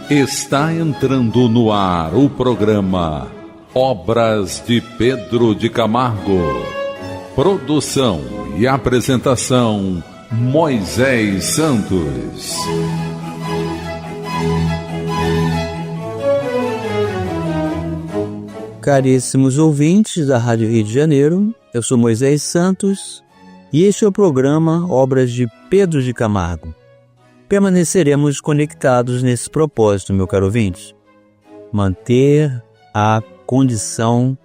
Está entrando no ar o programa Obras de Pedro de Camargo. Produção e apresentação Moisés Santos. Caríssimos ouvintes da Rádio Rio de Janeiro, eu sou Moisés Santos e este é o programa Obras de Pedro de Camargo. Permaneceremos conectados nesse propósito, meu caro ouvinte, manter a condição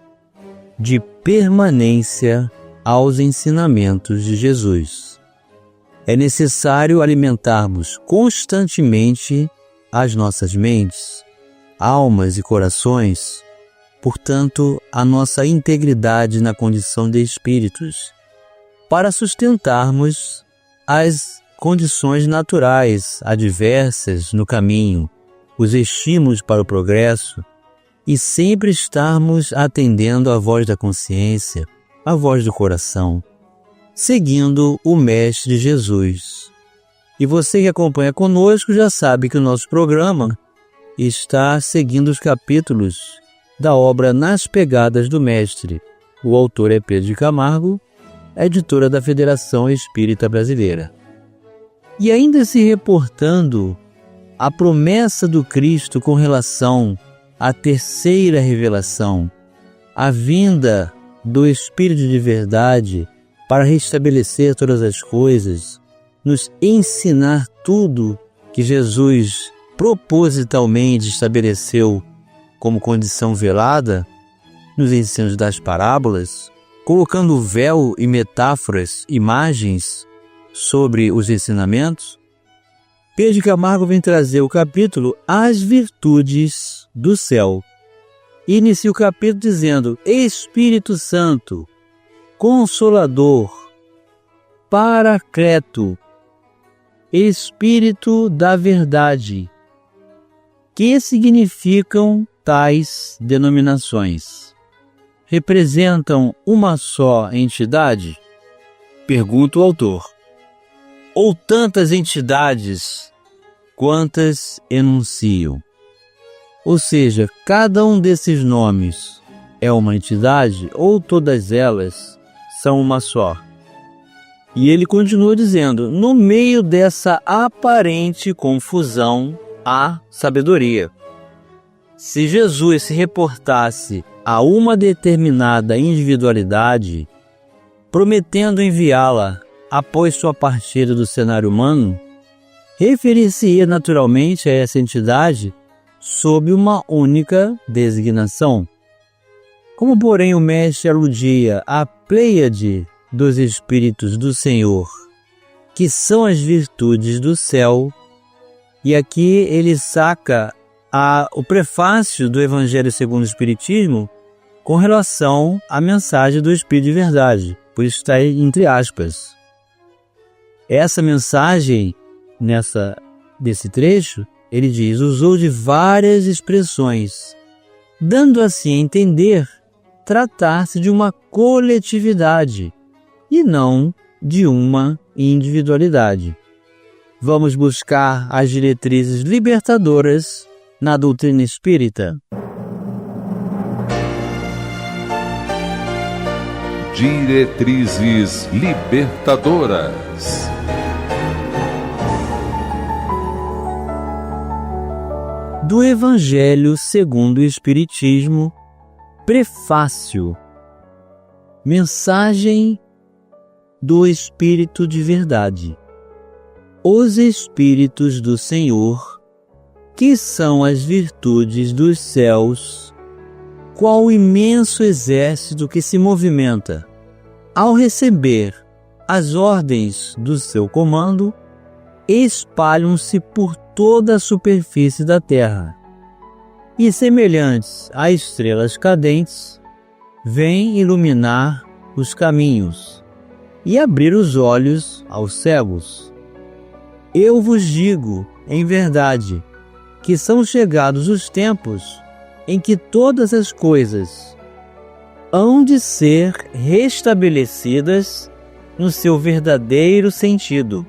de permanência aos ensinamentos de Jesus. É necessário alimentarmos constantemente as nossas mentes, almas e corações, portanto, a nossa integridade na condição de espíritos, para sustentarmos as condições naturais adversas no caminho, os estímulos para o progresso e sempre estarmos atendendo à voz da consciência, à voz do coração, seguindo o Mestre Jesus. E você que acompanha conosco já sabe que o nosso programa está seguindo os capítulos da obra Nas Pegadas do Mestre. O autor é Pedro de Camargo, editora da Federação Espírita Brasileira. E ainda se reportando à promessa do Cristo com relação à terceira revelação, a vinda do Espírito de verdade para restabelecer todas as coisas, nos ensinar tudo que Jesus propositalmente estabeleceu como condição velada nos ensinos das parábolas, colocando véu e metáforas, imagens sobre os ensinamentos. Pedro de Camargo vem trazer o capítulo As Virtudes do Céu. E inicia o capítulo dizendo: Espírito Santo, Consolador, Paracleto, Espírito da Verdade. Que significam tais denominações? Representam uma só entidade? Pergunta o autor. Ou tantas entidades quantas enunciam? Ou seja, cada um desses nomes é uma entidade ou todas elas são uma só? E ele continua dizendo: no meio dessa aparente confusão há sabedoria. Se Jesus se reportasse a uma determinada individualidade, prometendo enviá-la após sua partida do cenário humano, referir-se-ia naturalmente a essa entidade sob uma única designação. Como, porém, o Mestre aludia à pleiade dos Espíritos do Senhor, que são as virtudes do céu, e aqui ele saca o prefácio do Evangelho segundo o Espiritismo com relação à mensagem do Espírito de Verdade, por isso está entre aspas. Essa mensagem, desse trecho, ele diz, usou de várias expressões, dando assim a entender tratar-se de uma coletividade e não de uma individualidade. Vamos buscar as diretrizes libertadoras na doutrina espírita. Diretrizes libertadoras. Do Evangelho segundo o Espiritismo, prefácio. Mensagem do Espírito de Verdade. Os Espíritos do Senhor, que são as virtudes dos céus, qual imenso exército que se movimenta, ao receber as ordens do seu comando, espalham-se por toda a superfície da terra, e semelhantes a estrelas cadentes, vêm iluminar os caminhos e abrir os olhos aos cegos. Eu vos digo, em verdade, que são chegados os tempos em que todas as coisas hão de ser restabelecidas no seu verdadeiro sentido,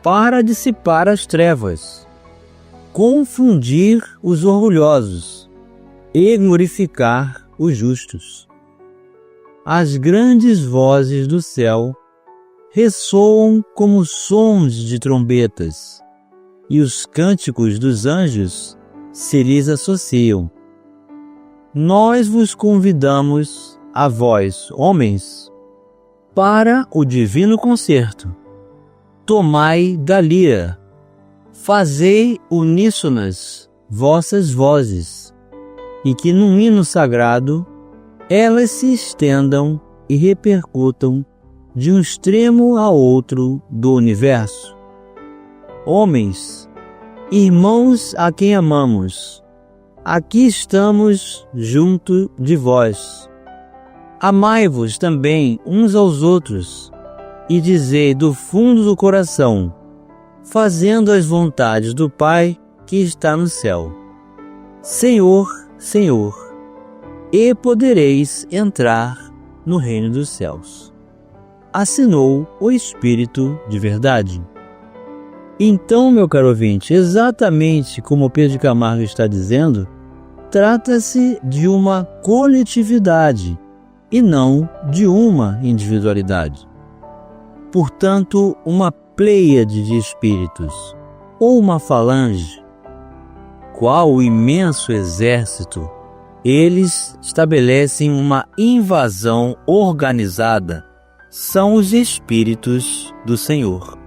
para dissipar as trevas, confundir os orgulhosos e glorificar os justos. As grandes vozes do céu ressoam como sons de trombetas, e os cânticos dos anjos se lhes associam. Nós vos convidamos, a vós, homens, para o divino concerto. Tomai da lira, fazei uníssonas vossas vozes, e que num hino sagrado elas se estendam e repercutam de um extremo a outro do universo. Homens, irmãos a quem amamos, aqui estamos junto de vós. Amai-vos também uns aos outros, e dizei do fundo do coração, fazendo as vontades do Pai que está no céu: Senhor, Senhor, e podereis entrar no reino dos céus. Assinou o Espírito de verdade. Então, meu caro ouvinte, exatamente como Pedro de Camargo está dizendo, trata-se de uma coletividade e não de uma individualidade. Portanto, uma pleiade de espíritos, ou uma falange, qual o imenso exército, eles estabelecem uma invasão organizada, são os espíritos do Senhor.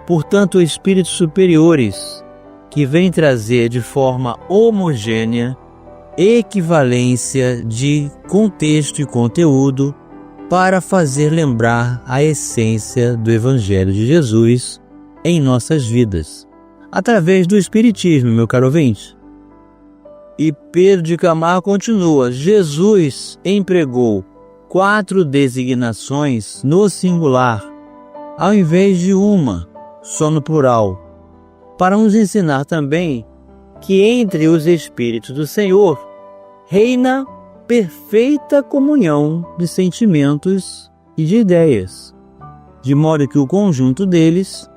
Portanto, espíritos superiores, que vêm trazer de forma homogênea equivalência de contexto e conteúdo para fazer lembrar a essência do Evangelho de Jesus em nossas vidas, através do Espiritismo, meu caro ouvinte. E Pedro de Camargo continua: Jesus empregou 4 designações no singular, ao invés de uma, só no plural, para nos ensinar também que entre os Espíritos do Senhor reina perfeita comunhão de sentimentos e de ideias, de modo que o conjunto deles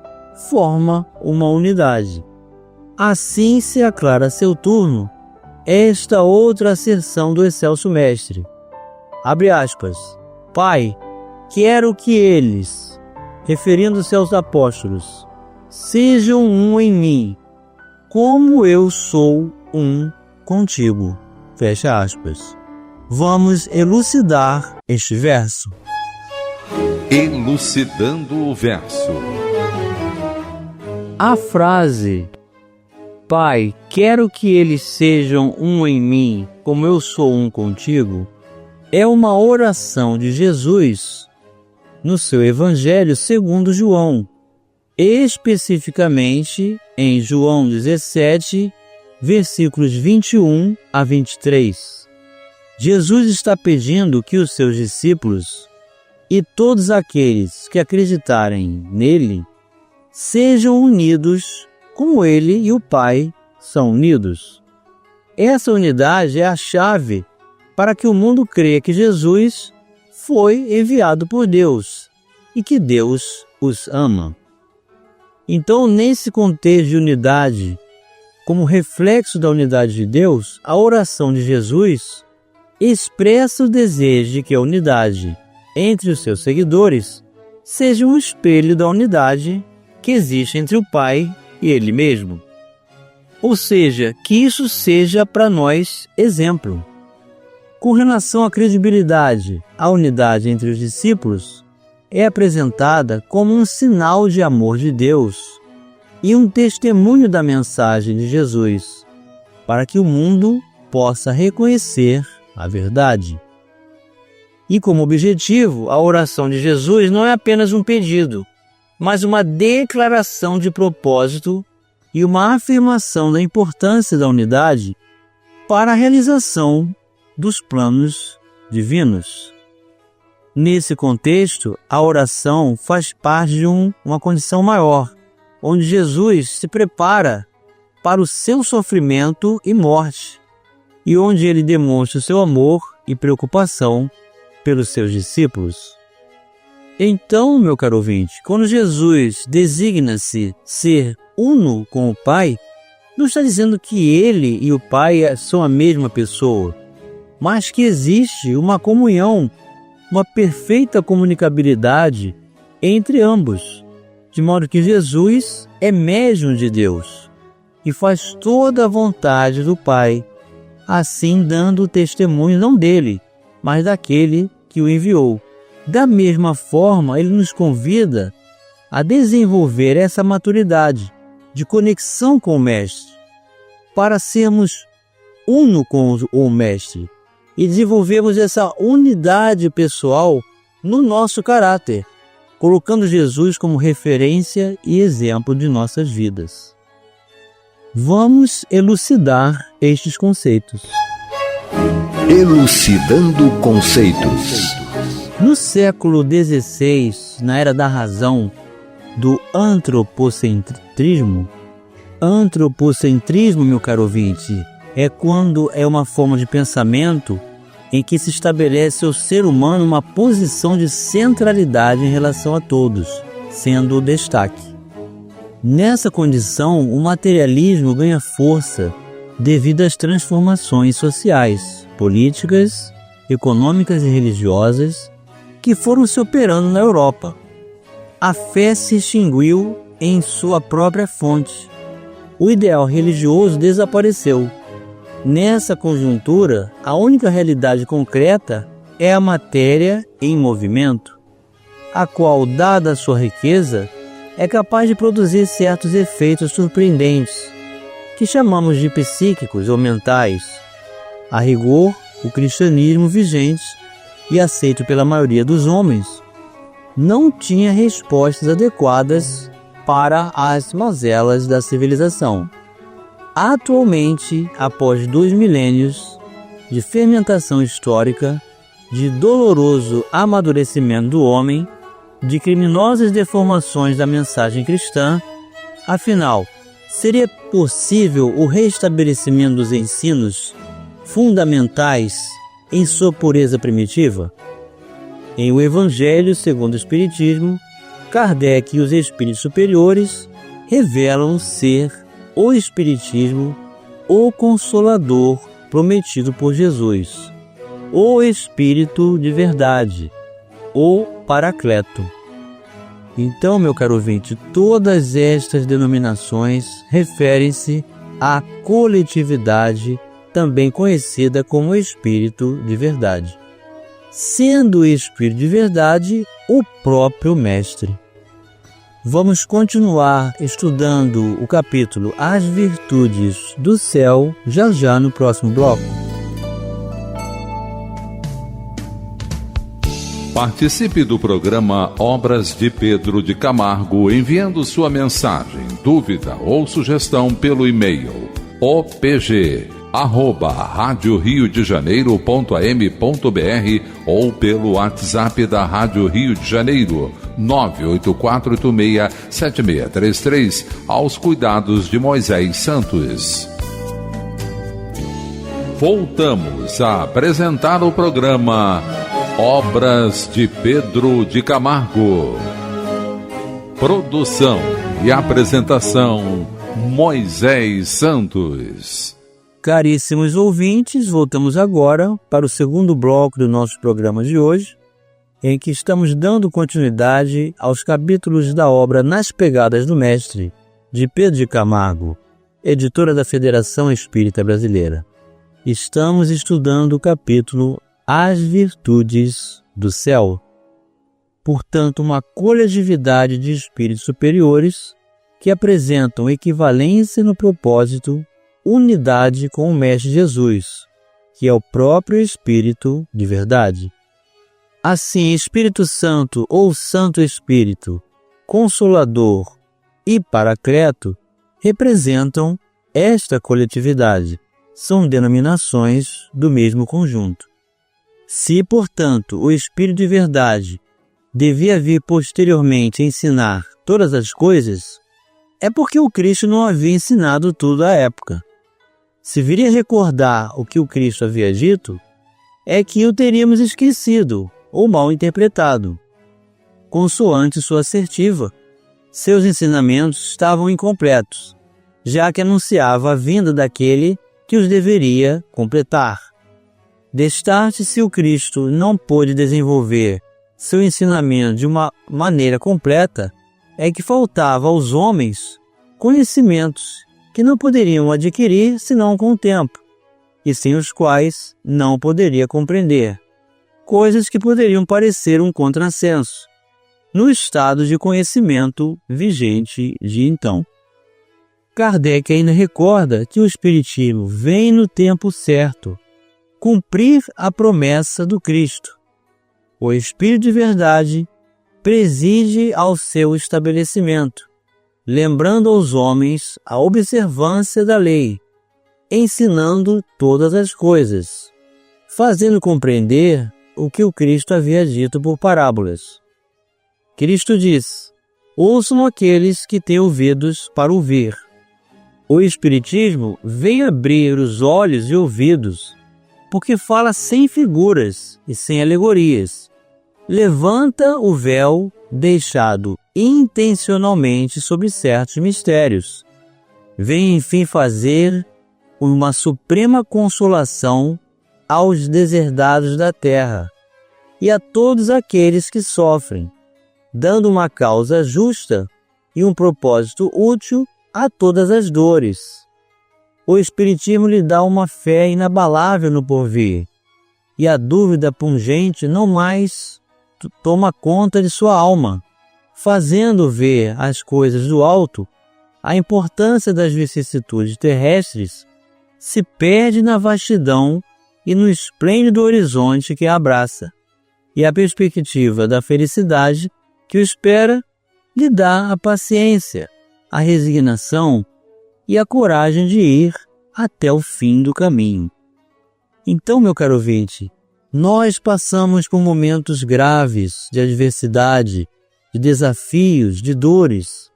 forma uma unidade. Assim se aclara a seu turno esta outra asserção do excelso mestre. Abre aspas. Pai, quero que eles, referindo-se aos apóstolos, sejam um em mim, como eu sou um contigo. Fecha aspas. Vamos elucidar este verso. Elucidando o verso. A frase Pai, quero que eles sejam um em mim, como eu sou um contigo, é uma oração de Jesus no seu Evangelho segundo João, especificamente em João 17, versículos 21 a 23. Jesus está pedindo que os seus discípulos e todos aqueles que acreditarem nele sejam unidos como ele e o Pai são unidos. Essa unidade é a chave para que o mundo creia que Jesus foi enviado por Deus e que Deus os ama. Então, nesse contexto de unidade, como reflexo da unidade de Deus, a oração de Jesus expressa o desejo de que a unidade entre os seus seguidores seja um espelho da unidade que existe entre o Pai e Ele mesmo. Ou seja, que isso seja para nós exemplo. Com relação à credibilidade, a unidade entre os discípulos é apresentada como um sinal de amor de Deus e um testemunho da mensagem de Jesus, para que o mundo possa reconhecer a verdade. E como objetivo, a oração de Jesus não é apenas um pedido, mas uma declaração de propósito e uma afirmação da importância da unidade para a realização dos planos divinos. Nesse contexto, a oração faz parte de uma condição maior, onde Jesus se prepara para o seu sofrimento e morte, e onde ele demonstra o seu amor e preocupação pelos seus discípulos. Então, meu caro ouvinte, quando Jesus designa-se ser uno com o Pai, Não está dizendo que ele e o Pai são a mesma pessoa, mas que existe uma comunhão, uma perfeita comunicabilidade entre ambos, de modo que Jesus é médium de Deus e faz toda a vontade do Pai, assim dando testemunho não dele, mas daquele que o enviou. Da mesma forma, ele nos convida a desenvolver essa maturidade de conexão com o Mestre, para sermos uno com o Mestre e desenvolvermos essa unidade pessoal no nosso caráter, colocando Jesus como referência e exemplo de nossas vidas. Vamos elucidar estes conceitos. Elucidando conceitos. No século XVI, na era da razão, do antropocentrismo, meu caro ouvinte, é quando é uma forma de pensamento em que se estabelece ao ser humano uma posição de centralidade em relação a todos, sendo o destaque. Nessa condição, o materialismo ganha força devido às transformações sociais, políticas, econômicas e religiosas que foram se operando na Europa. A fé se extinguiu em sua própria fonte. O ideal religioso desapareceu. Nessa conjuntura, a única realidade concreta é a matéria em movimento, a qual, dada a sua riqueza, é capaz de produzir certos efeitos surpreendentes, que chamamos de psíquicos ou mentais. A rigor, o cristianismo vigente e aceito pela maioria dos homens não tinha respostas adequadas para as mazelas da civilização. Atualmente, após 2 milênios de fermentação histórica, de doloroso amadurecimento do homem, de criminosas deformações da mensagem cristã, afinal, seria possível o restabelecimento dos ensinos fundamentais em sua pureza primitiva? Em O Evangelho segundo o Espiritismo, Kardec e os espíritos superiores revelam ser o Espiritismo o Consolador prometido por Jesus, o Espírito de verdade, o Paracleto. Então, meu caro ouvinte, todas estas denominações referem-se à coletividade, também conhecida como Espírito de verdade, sendo o Espírito de verdade o próprio Mestre. Vamos continuar estudando o capítulo As Virtudes do Céu já no próximo bloco. Participe do programa Obras de Pedro de Camargo enviando sua mensagem, dúvida ou sugestão pelo e-mail opg@radioriodejaneiro.am.br ou pelo WhatsApp da Rádio Rio de Janeiro 984867633 aos cuidados de Moisés Santos. Voltamos a apresentar o programa Obras de Pedro de Camargo. Produção e apresentação Moisés Santos. Caríssimos ouvintes, voltamos agora para o segundo bloco do nosso programa de hoje, em que estamos dando continuidade aos capítulos da obra Nas Pegadas do Mestre, de Pedro de Camargo, editora da Federação Espírita Brasileira. Estamos estudando o capítulo As Virtudes do Céu. Portanto, uma coletividade de espíritos superiores que apresentam equivalência no propósito, unidade com o Mestre Jesus, que é o próprio Espírito de verdade. Assim, Espírito Santo ou Santo Espírito, Consolador e Paracleto representam esta coletividade, são denominações do mesmo conjunto. Se, portanto, o Espírito de verdade devia vir posteriormente ensinar todas as coisas, é porque o Cristo não havia ensinado tudo à época. Se viria recordar o que o Cristo havia dito, é que o teríamos esquecido ou mal interpretado. Consoante sua assertiva, seus ensinamentos estavam incompletos, já que anunciava a vinda daquele que os deveria completar. Destaque se o Cristo não pôde desenvolver seu ensinamento de uma maneira completa, é que faltava aos homens conhecimentos que não poderiam adquirir senão com o tempo, e sem os quais não poderia compreender, coisas que poderiam parecer um contrassenso, no estado de conhecimento vigente de então. Kardec ainda recorda que o Espiritismo vem no tempo certo, cumprir a promessa do Cristo. O Espírito de Verdade preside ao seu estabelecimento, lembrando aos homens a observância da lei, ensinando todas as coisas, fazendo compreender o que o Cristo havia dito por parábolas. Cristo diz: ouçam aqueles que têm ouvidos para ouvir. O Espiritismo vem abrir os olhos e ouvidos, porque fala sem figuras e sem alegorias. Levanta o véu deixado intencionalmente sobre certos mistérios. Vem, enfim, fazer uma suprema consolação aos deserdados da terra e a todos aqueles que sofrem, dando uma causa justa e um propósito útil a todas as dores. O Espiritismo lhe dá uma fé inabalável no porvir, e a dúvida pungente não mais toma conta de sua alma, fazendo ver as coisas do alto. A importância das vicissitudes terrestres se perde na vastidão e no esplêndido horizonte que a abraça, e a perspectiva da felicidade que o espera lhe dá a paciência, a resignação e a coragem de ir até o fim do caminho. Então, meu caro ouvinte, nós passamos por momentos graves de adversidade, de desafios, de dores,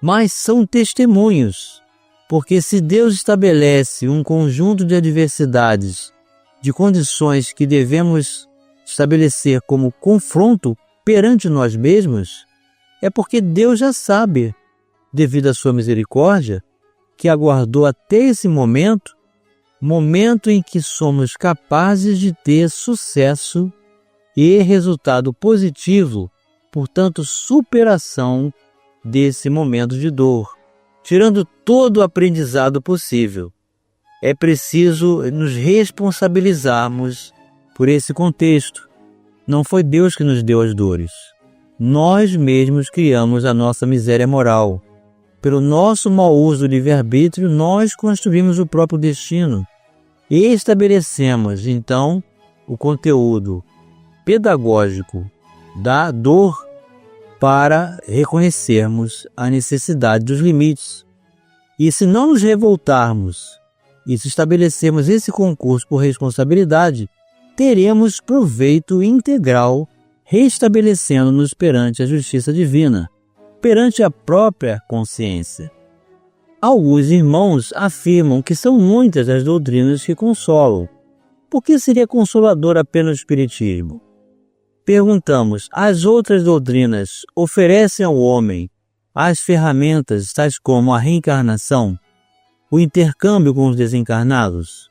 mas são testemunhos, porque se Deus estabelece um conjunto de adversidades, de condições que devemos estabelecer como confronto perante nós mesmos, é porque Deus já sabe, devido à sua misericórdia, que aguardou até esse momento em que somos capazes de ter sucesso e resultado positivo, portanto, superação desse momento de dor, tirando todo o aprendizado possível. É preciso nos responsabilizarmos por esse contexto. Não foi Deus que nos deu as dores. Nós mesmos criamos a nossa miséria moral. Pelo nosso mau uso do livre-arbítrio, nós construímos o próprio destino e estabelecemos, então, o conteúdo pedagógico da dor para reconhecermos a necessidade dos limites. E se não nos revoltarmos e se estabelecermos esse concurso por responsabilidade, teremos proveito integral, restabelecendo-nos perante a justiça divina, perante a própria consciência. Alguns irmãos afirmam que são muitas as doutrinas que consolam. Por que seria consolador apenas o Espiritismo? Perguntamos, as outras doutrinas oferecem ao homem as ferramentas tais como a reencarnação, o intercâmbio com os desencarnados,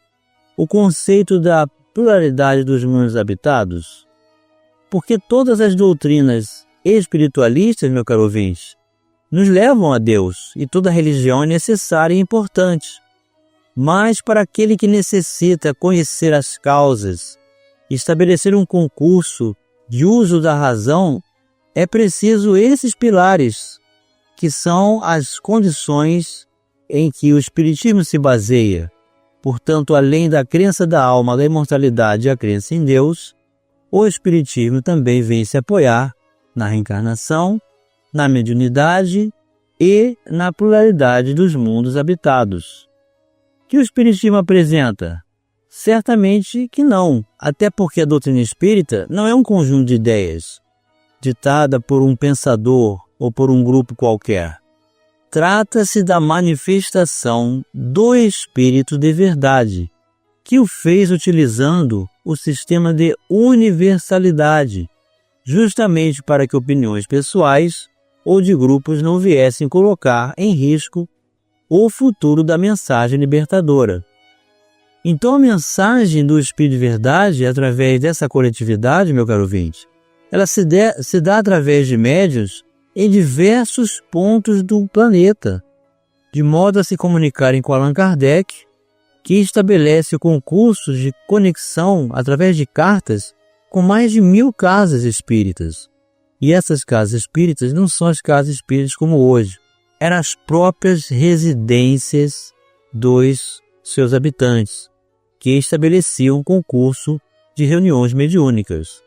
o conceito da pluralidade dos mundos habitados? Porque todas as doutrinas espiritualistas, meu caro ouvinte, nos levam a Deus, e toda religião é necessária e importante. Mas para aquele que necessita conhecer as causas, estabelecer um concurso de uso da razão, é preciso esses pilares, que são as condições em que o Espiritismo se baseia. Portanto, além da crença da alma, da imortalidade e a crença em Deus, o Espiritismo também vem se apoiar na reencarnação, na mediunidade e na pluralidade dos mundos habitados. Que o Espiritismo apresenta? Certamente que não, até porque a doutrina espírita não é um conjunto de ideias, ditada por um pensador ou por um grupo qualquer. Trata-se da manifestação do Espírito de verdade, que o fez utilizando o sistema de universalidade, justamente para que opiniões pessoais ou de grupos não viessem colocar em risco o futuro da mensagem libertadora. Então a mensagem do Espírito de Verdade, através dessa coletividade, meu caro ouvinte, ela se dá através de médiuns em diversos pontos do planeta, de modo a se comunicarem com Allan Kardec, que estabelece concursos de conexão através de cartas com mais de 1000 casas espíritas. E essas casas espíritas não são as casas espíritas como hoje, eram as próprias residências dos seus habitantes, que estabeleciam um concurso de reuniões mediúnicas.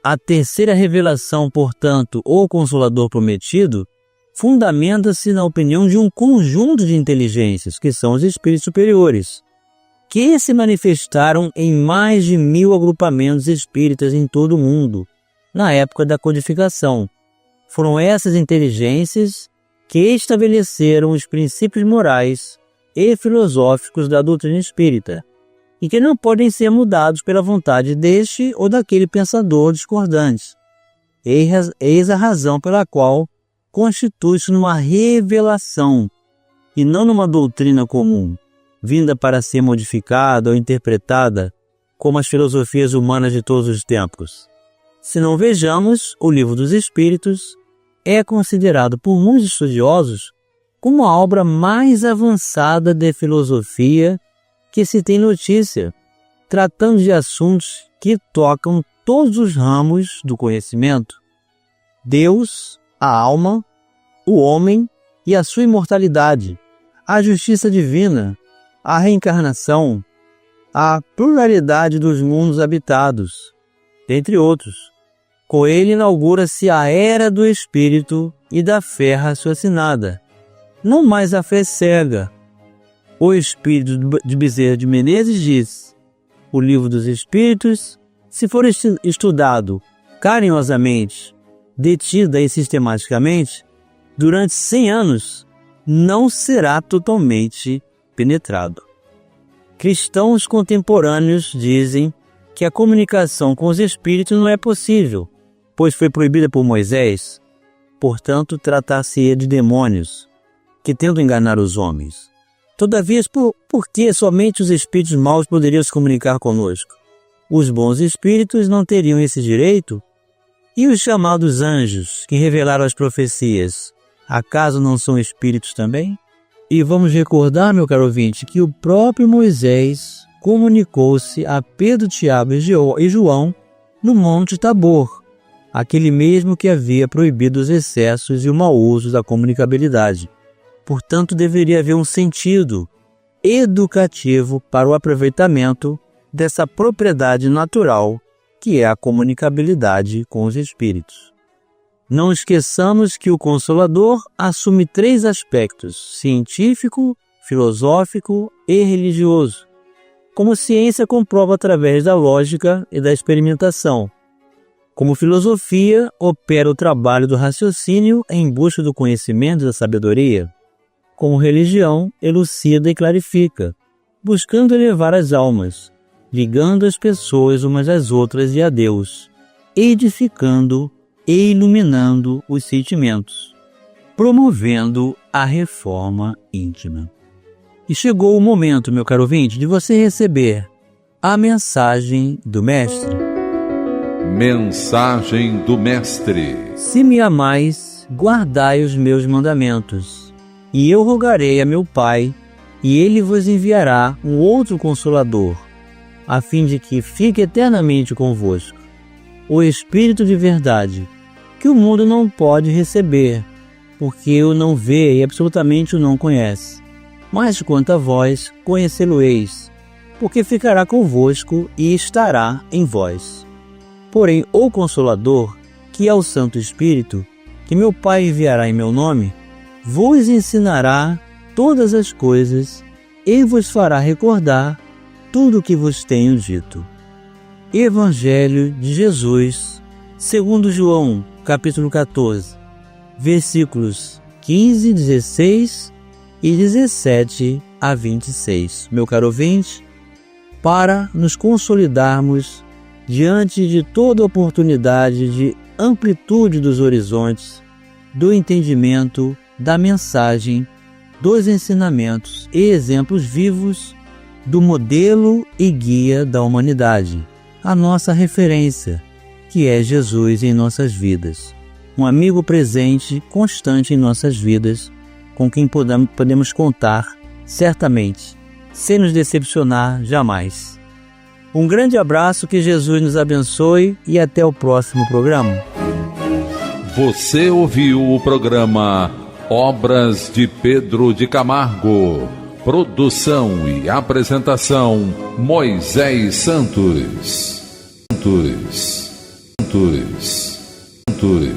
A terceira revelação, portanto, ou Consolador Prometido, fundamenta-se na opinião de um conjunto de inteligências, que são os espíritos superiores, que se manifestaram em mais de 1000 agrupamentos espíritas em todo o mundo, na época da codificação. Foram essas inteligências que estabeleceram os princípios morais e filosóficos da doutrina espírita, e que não podem ser mudados pela vontade deste ou daquele pensador discordante. Eis a razão pela qual constitui-se numa revelação, e não numa doutrina comum, vinda para ser modificada ou interpretada como as filosofias humanas de todos os tempos. Se não vejamos, o Livro dos Espíritos é considerado por muitos estudiosos como a obra mais avançada de filosofia que se tem notícia, tratando de assuntos que tocam todos os ramos do conhecimento: Deus, a alma, o homem e a sua imortalidade, a justiça divina, a reencarnação, a pluralidade dos mundos habitados, dentre outros. Com ele inaugura-se a era do Espírito e da fé raciocinada, não mais a fé cega. O Espírito de Bezerra de Menezes diz: o Livro dos Espíritos, se for estudado carinhosamente, detida e sistematicamente, durante 100 anos, não será totalmente penetrado. Cristãos contemporâneos dizem que a comunicação com os espíritos não é possível, pois foi proibida por Moisés. Portanto, tratar-se-ia de demônios que tentam enganar os homens. Todavia, por que somente os espíritos maus poderiam se comunicar conosco? Os bons espíritos não teriam esse direito? E os chamados anjos, que revelaram as profecias, acaso não são espíritos também? E vamos recordar, meu caro ouvinte, que o próprio Moisés comunicou-se a Pedro, Tiago e João no Monte Tabor, aquele mesmo que havia proibido os excessos e o mau uso da comunicabilidade. Portanto, deveria haver um sentido educativo para o aproveitamento dessa propriedade natural que é a comunicabilidade com os espíritos. Não esqueçamos que o Consolador assume 3 aspectos: científico, filosófico e religioso, como ciência comprova através da lógica e da experimentação. Como filosofia, opera o trabalho do raciocínio em busca do conhecimento e da sabedoria. Como religião, elucida e clarifica, buscando elevar as almas, ligando as pessoas umas às outras e a Deus, edificando e iluminando os sentimentos, promovendo a reforma íntima. E chegou o momento, meu caro ouvinte, de você receber a mensagem do Mestre. Mensagem do Mestre. Se me amais, guardai os meus mandamentos, e eu rogarei a meu Pai, e ele vos enviará um outro Consolador, a fim de que fique eternamente convosco, o Espírito de verdade, que o mundo não pode receber, porque o não vê e absolutamente o não conhece. Mas quanto a vós, conhecê-lo-eis, porque ficará convosco e estará em vós. Porém, o Consolador, que é o Santo Espírito, que meu Pai enviará em meu nome, vos ensinará todas as coisas e vos fará recordar tudo o que vos tenho dito. Evangelho de Jesus, segundo João, capítulo 14, versículos 15, 16 e 17 a 26. Meu caro ouvinte, para nos consolidarmos diante de toda oportunidade de amplitude dos horizontes, do entendimento da mensagem dos ensinamentos e exemplos vivos do modelo e guia da humanidade, a nossa referência, que é Jesus em nossas vidas. Um amigo presente, constante em nossas vidas, com quem podemos contar, certamente, sem nos decepcionar jamais. Um grande abraço, que Jesus nos abençoe e até o próximo programa. Você ouviu o programa Obras de Pedro de Camargo. Produção e apresentação Moisés Santos.